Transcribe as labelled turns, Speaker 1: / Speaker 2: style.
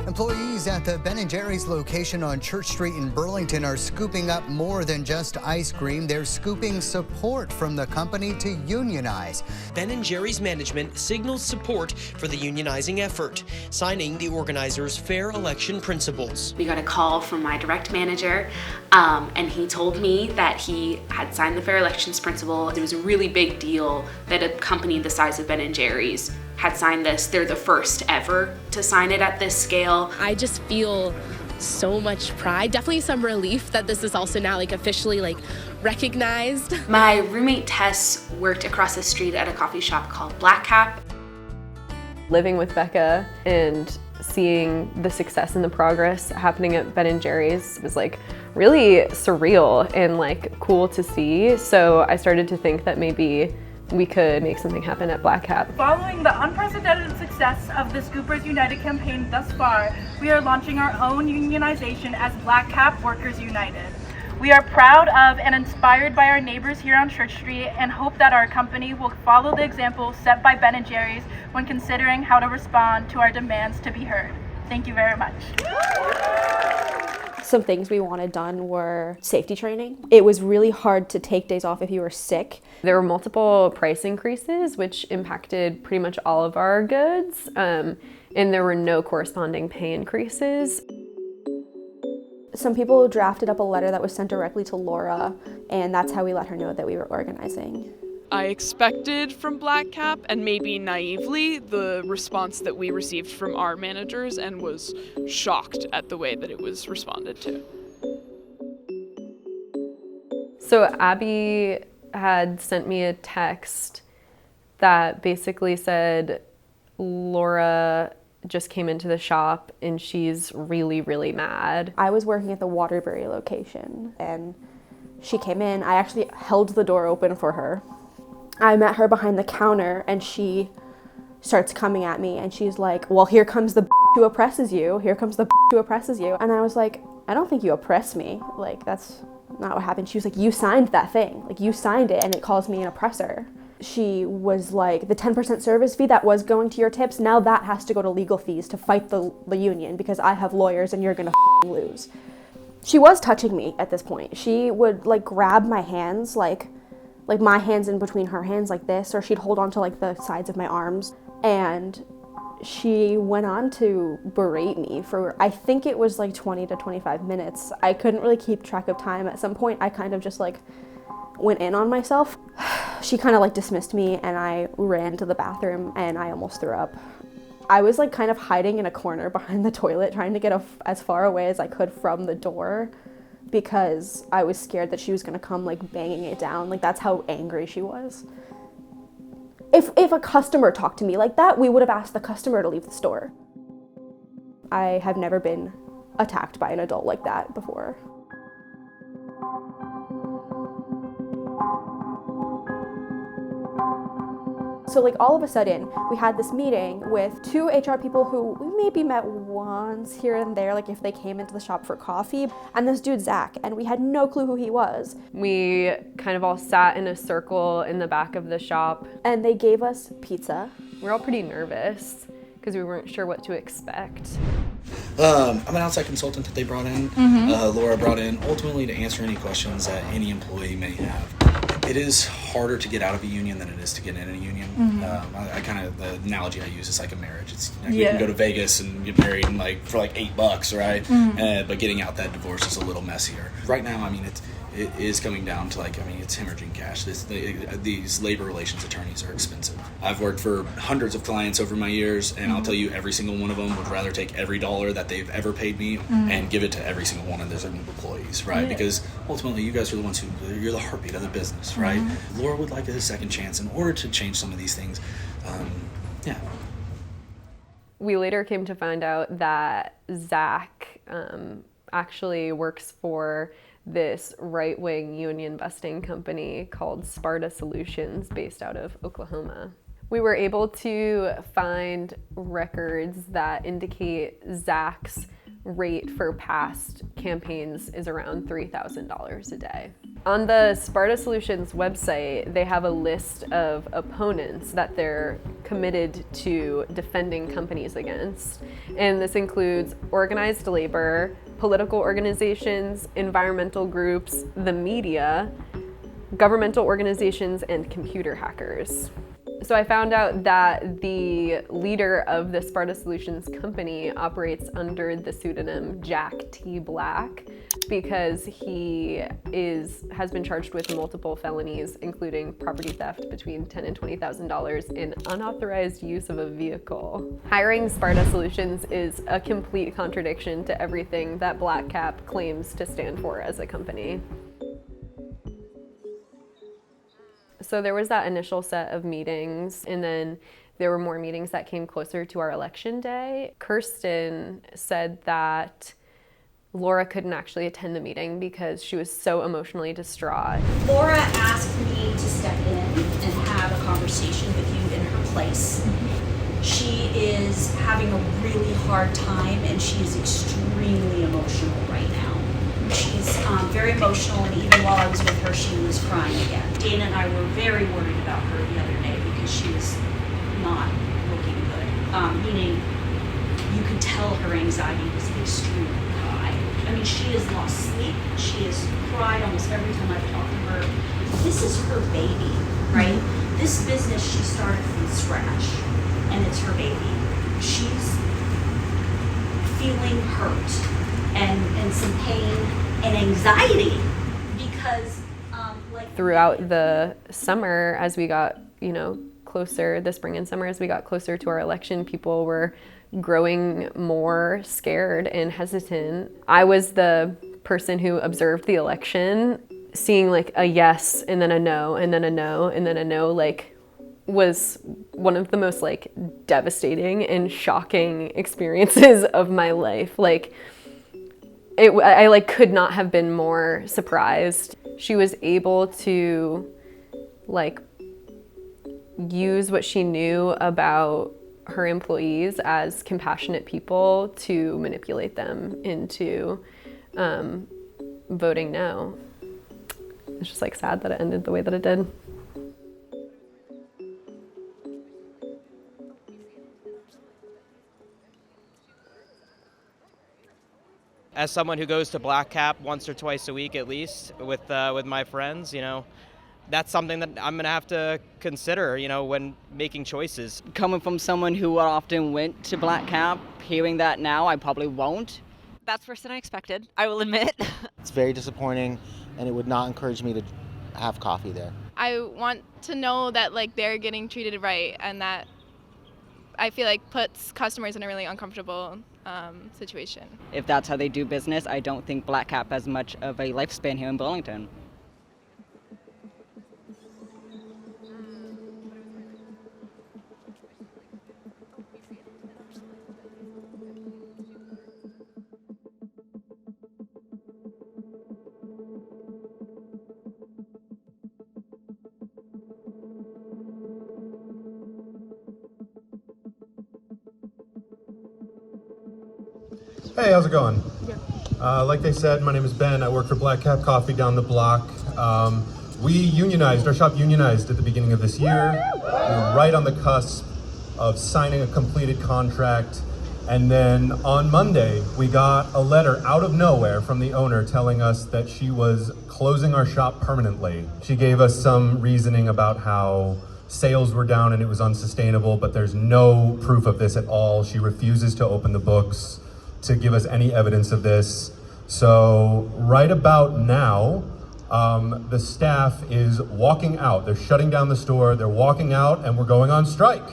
Speaker 1: Employees at the Ben & Jerry's location on Church Street in Burlington are scooping up more than just ice cream. They're scooping support from the company to unionize.
Speaker 2: Ben & Jerry's management signals support for the unionizing effort, signing the organizers' fair election principles.
Speaker 3: We got a call from my direct manager, and he told me that he had signed the fair elections principle. It was a really big deal that a company the size of Ben & Jerry's had signed this. They're the first ever to sign it at this scale.
Speaker 4: I just feel so much pride, definitely some relief that this is also now officially recognized.
Speaker 3: My roommate Tess worked across the street at a coffee shop called Black Cap.
Speaker 5: Living with Becca and seeing the success and the progress happening at Ben & Jerry's was really surreal and cool to see. So I started to think that maybe we could make something happen at Black Cap.
Speaker 6: Following the unprecedented success of the Scoopers United campaign thus far, we are launching our own unionization as Black Cap Workers United. We are proud of and inspired by our neighbors here on Church Street and hope that our company will follow the example set by Ben & Jerry's when considering how to respond to our demands to be heard. Thank you very much.
Speaker 7: Some things we wanted done were safety training. It was really hard to take days off if you were sick.
Speaker 5: There were multiple price increases, which impacted pretty much all of our goods, and there were no corresponding pay increases.
Speaker 7: Some people drafted up a letter that was sent directly to Laura, and that's how we let her know that we were organizing.
Speaker 8: I expected from Black Cap, and maybe naively, the response that we received from our managers, and was shocked at the way that it was responded to.
Speaker 5: So Abby had sent me a text that basically said, Laura just came into the shop and she's really, really mad.
Speaker 7: I was working at the Waterbury location and she came in. I actually held the door open for her. I met her behind the counter and she starts coming at me and she's like, well, here comes the who oppresses you. Here comes the who oppresses you. And I was like, I don't think you oppress me. That's not what happened. She was like, you signed that thing. You signed it and it calls me an oppressor. She was like, the 10% service fee that was going to your tips, now that has to go to legal fees to fight the union because I have lawyers and you're gonna lose. She was touching me at this point. She would grab my hands, like my hands in between her hands like this, or she'd hold on to the sides of my arms. And she went on to berate me for, I think it was 20 to 25 minutes. I couldn't really keep track of time. At some point, I kind of just went in on myself. She kind of dismissed me and I ran to the bathroom and I almost threw up. I was kind of hiding in a corner behind the toilet, trying to get as far away as I could from the door because I was scared that she was gonna come banging it down. That's how angry she was. If a customer talked to me like that, we would have asked the customer to leave the store. I have never been attacked by an adult like that before. So all of a sudden, we had this meeting with two HR people who we maybe met once here and there, if they came into the shop for coffee, and this dude, Zach, and we had no clue who he was.
Speaker 5: We kind of all sat in a circle in the back of the shop.
Speaker 7: And they gave us pizza.
Speaker 5: We were all pretty nervous because we weren't sure what to expect.
Speaker 9: I'm an outside consultant that they brought in, Laura brought in, ultimately to answer any questions that any employee may have. It is harder to get out of a union than it is to get in a union. The analogy I use is like a marriage. It's you can go to Vegas and get married in for $8, right? But getting out that divorce is a little messier. Right now, it is coming down to it's hemorrhaging cash. These labor relations attorneys are expensive. I've worked for hundreds of clients over my years, and I'll tell you, every single one of them would rather take every dollar that they've ever paid me and give it to every single one of their employees, right? Because ultimately, you guys are the ones you're the heartbeat of the business, right? Laura would like a second chance in order to change some of these things.
Speaker 5: We later came to find out that Zach actually works for this right-wing union busting company called Sparta Solutions based out of Oklahoma. We were able to find records that indicate Zach's rate for past campaigns is around $3,000 a day. On the Sparta Solutions website, they have a list of opponents that they're committed to defending companies against. And this includes organized labor, political organizations, environmental groups, the media, governmental organizations, and computer hackers. So I found out that the leader of the Sparta Solutions company operates under the pseudonym Jack T. Black because he has been charged with multiple felonies, including property theft between $10,000 and $20,000 and unauthorized use of a vehicle. Hiring Sparta Solutions is a complete contradiction to everything that Black Cap claims to stand for as a company. So there was that initial set of meetings, and then there were more meetings that came closer to our election day. Kirsten said that Laura couldn't actually attend the meeting because she was so emotionally distraught.
Speaker 10: Laura asked me to step in and have a conversation with you in her place. She is having a really hard time, and she is extremely emotional right now. She's very emotional, and even while I was with her, she was crying again. Dana and I were very worried about her the other day because she was not looking good. Meaning, you could tell her anxiety was extremely high. I mean, she has lost sleep. She has cried almost every time I've talked to her. This is her baby, right? This business she started from scratch, and it's her baby. She's feeling hurt. And some pain and anxiety because
Speaker 5: throughout the summer, as we got closer, the spring and summer, as we got closer to our election, people were growing more scared and hesitant. I was the person who observed the election, seeing like a yes and then a no and then a no and then a no, was one of the most devastating and shocking experiences of my life. I could not have been more surprised. She was able to use what she knew about her employees as compassionate people to manipulate them into voting no. It's just sad that it ended the way that it did.
Speaker 11: As someone who goes to Black Cap once or twice a week at least with my friends, that's something that I'm gonna have to consider, when making choices.
Speaker 12: Coming from someone who often went to Black Cap, hearing that now, I probably won't.
Speaker 13: That's worse than I expected, I will admit.
Speaker 14: It's very disappointing, and it would not encourage me to have coffee there.
Speaker 15: I want to know that they're getting treated right, and that I feel puts customers in a really uncomfortable situation.
Speaker 12: If that's how they do business, I don't think Black Cap has much of a lifespan here in Burlington.
Speaker 16: Hey, how's it going? Like they said, my name is Ben. I work for Black Cap Coffee down the block. We unionized, our shop unionized at the beginning of this year. We were right on the cusp of signing a completed contract. And then on Monday, we got a letter out of nowhere from the owner telling us that she was closing our shop permanently. She gave us some reasoning about how sales were down and it was unsustainable, but there's no proof of this at all. She refuses to open the books to give us any evidence of this. So right about now, the staff is walking out. They're shutting down the store, they're walking out, and we're going on strike.